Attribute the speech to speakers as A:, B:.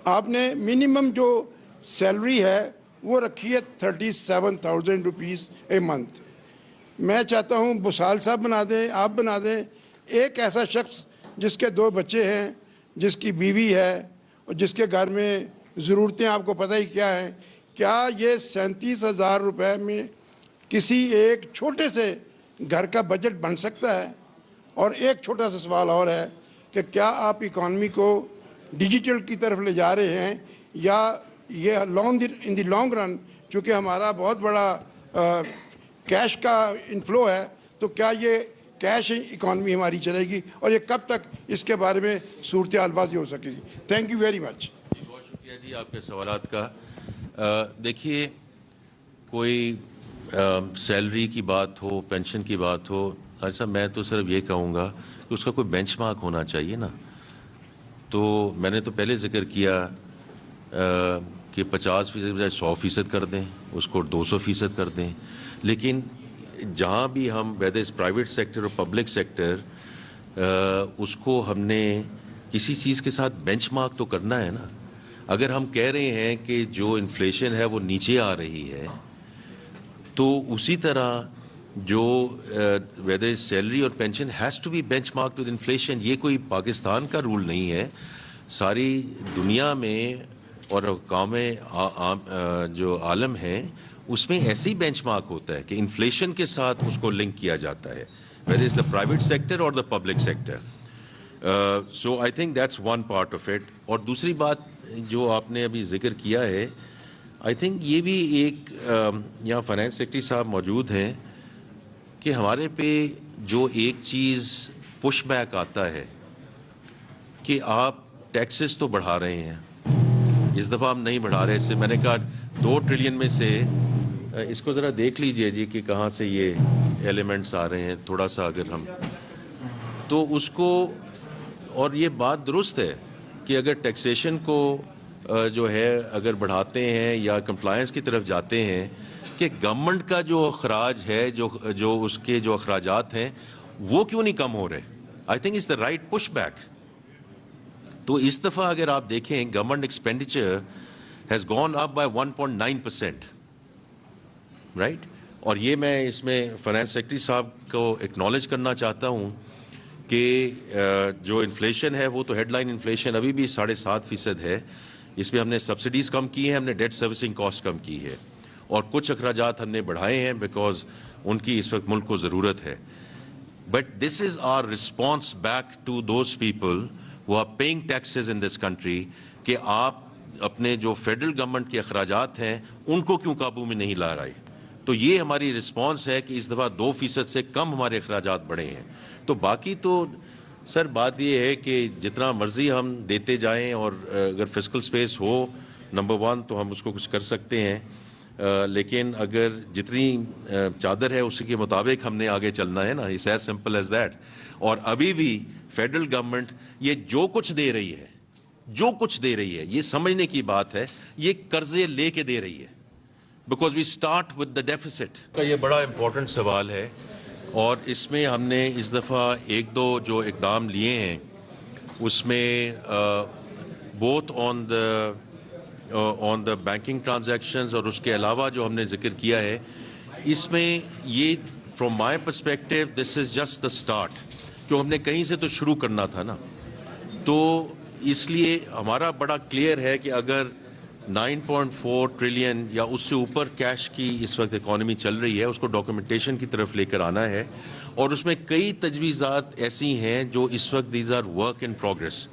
A: آپ نے منیمم جو سیلری ہے وہ رکھی ہے 37,000 روپیز اے منتھ. میں چاہتا ہوں بسال صاحب بنا دیں, آپ بنا دیں ایک ایسا شخص جس کے 2 بچے ہیں, جس کی بیوی ہے اور جس کے گھر میں ضرورتیں آپ کو پتہ ہی کیا ہیں. کیا یہ 37,000 روپے میں کسی ایک چھوٹے سے گھر کا بجٹ بن سکتا ہے؟ اور ایک چھوٹا سا سوال اور ہے کہ کیا آپ اکانومی کو ڈیجیٹل کی طرف لے جا رہے ہیں, یا یہ ان دی لانگ رن چونکہ ہمارا بہت بڑا کیش کا انفلو ہے, تو کیا یہ کیش اکانومی ہماری چلے گی, اور یہ کب تک اس کے بارے میں صورتحال واضح ہو سکے گی؟ Thank you very much.
B: بہت شکریہ جی آپ کے سوالات کا. دیکھیے, کوئی سیلری کی بات ہو, پینشن کی بات ہو, ایسا میں تو صرف یہ کہوں گا کہ اس کا کوئی بینچ مارک ہونا چاہیے نا. تو میں نے تو پہلے ذکر کیا کہ 50% بجائے 100% کر دیں, اس کو 200% کر دیں. لیکن جہاں بھی ہم ویدر پرائیویٹ سیکٹر اور پبلک سیکٹر, اس کو ہم نے کسی چیز کے ساتھ بینچ مارک تو کرنا ہے نا. اگر ہم کہہ رہے ہیں کہ جو انفلیشن ہے وہ نیچے آ رہی ہے, تو اسی طرح جو ویدر سیلری اور pension has to be benchmark with inflation. یہ کوئی پاکستان کا رول نہیں ہے, ساری دنیا میں اور اقوام جو عالم ہیں اس میں ایسے ہی بینچ مارک ہوتا ہے کہ انفلیشن کے ساتھ اس کو لنک کیا جاتا ہے, whether is the private sector اور the public sector. So I think that's one part of it. اور دوسری بات جو آپ نے ابھی ذکر کیا ہے, آئی تھنک یہ بھی ایک, یہاں فائنانس سیکرٹری صاحب موجود ہیں, کہ ہمارے پہ جو ایک چیز پش بیک آتا ہے کہ آپ ٹیکسز تو بڑھا رہے ہیں, اس دفعہ ہم نہیں بڑھا رہے. اس سے میں نے کہا 2 ٹریلین میں سے اس کو ذرا دیکھ لیجئے جی کہ کہاں سے یہ ایلیمنٹس آ رہے ہیں, تھوڑا سا اگر ہم تو اس کو. اور یہ بات درست ہے کہ اگر ٹیکسیشن کو جو ہے اگر بڑھاتے ہیں یا کمپلائنس کی طرف جاتے ہیں, کہ گورنمنٹ کا جو اخراج ہے, جو اس کے جو اخراجات ہیں وہ کیوں نہیں کم ہو رہے. I think it's the right push back. تو اس دفعہ اگر آپ دیکھیں government expenditure has gone up by 1.9%, right. اور یہ میں اس میں فائنانس سیکرٹری صاحب کو ایکنالج کرنا چاہتا ہوں کہ جو انفلیشن ہے وہ تو ہیڈ لائن انفلیشن ابھی بھی 7.5% ہے. اس میں ہم نے سبسڈیز کم کی ہیں, ہم نے ڈیٹ سروسنگ کاسٹ کم کی ہے, اور کچھ اخراجات ہم نے بڑھائے ہیں بیکاز ان کی اس وقت ملک کو ضرورت ہے. But this is our response back to those people who are paying taxes in this country, کہ آپ اپنے جو فیڈرل گورنمنٹ کے اخراجات ہیں ان کو کیوں قابو میں نہیں لا رہے. تو یہ ہماری رسپانس ہے کہ اس دفعہ 2% سے کم ہمارے اخراجات بڑھے ہیں. تو باقی تو سر بات یہ ہے کہ جتنا مرضی ہم دیتے جائیں, اور اگر فسکل سپیس ہو نمبر 1 تو ہم اس کو کچھ کر سکتے ہیں, لیکن اگر جتنی چادر ہے اسی کے مطابق ہم نے آگے چلنا ہے نا. It's as simple as that. اور ابھی بھی فیڈرل گورنمنٹ یہ جو کچھ دے رہی ہے یہ سمجھنے کی بات ہے, یہ قرضے لے کے دے رہی ہے, because we start with the deficit. کا یہ بڑا امپورٹنٹ سوال ہے, اور اس میں ہم نے اس دفعہ 1-2 جو اقدام لیے ہیں اس میں both on the banking transactions, اور اس کے علاوہ جو ہم نے ذکر کیا ہے اس میں یہ from my perspective this is just the start, کیوں ہم نے کہیں سے تو شروع کرنا تھا نا. تو اس لیے ہمارا بڑا کلیئر ہے کہ اگر 9.4 ٹریلین یا اس سے اوپر کیش کی اس وقت اکانومی چل رہی ہے, اس کو ڈاکومنٹیشن کی طرف لے کر آنا ہے, اور اس میں کئی تجویزات ایسی ہیں جو اس وقت these are work in progress.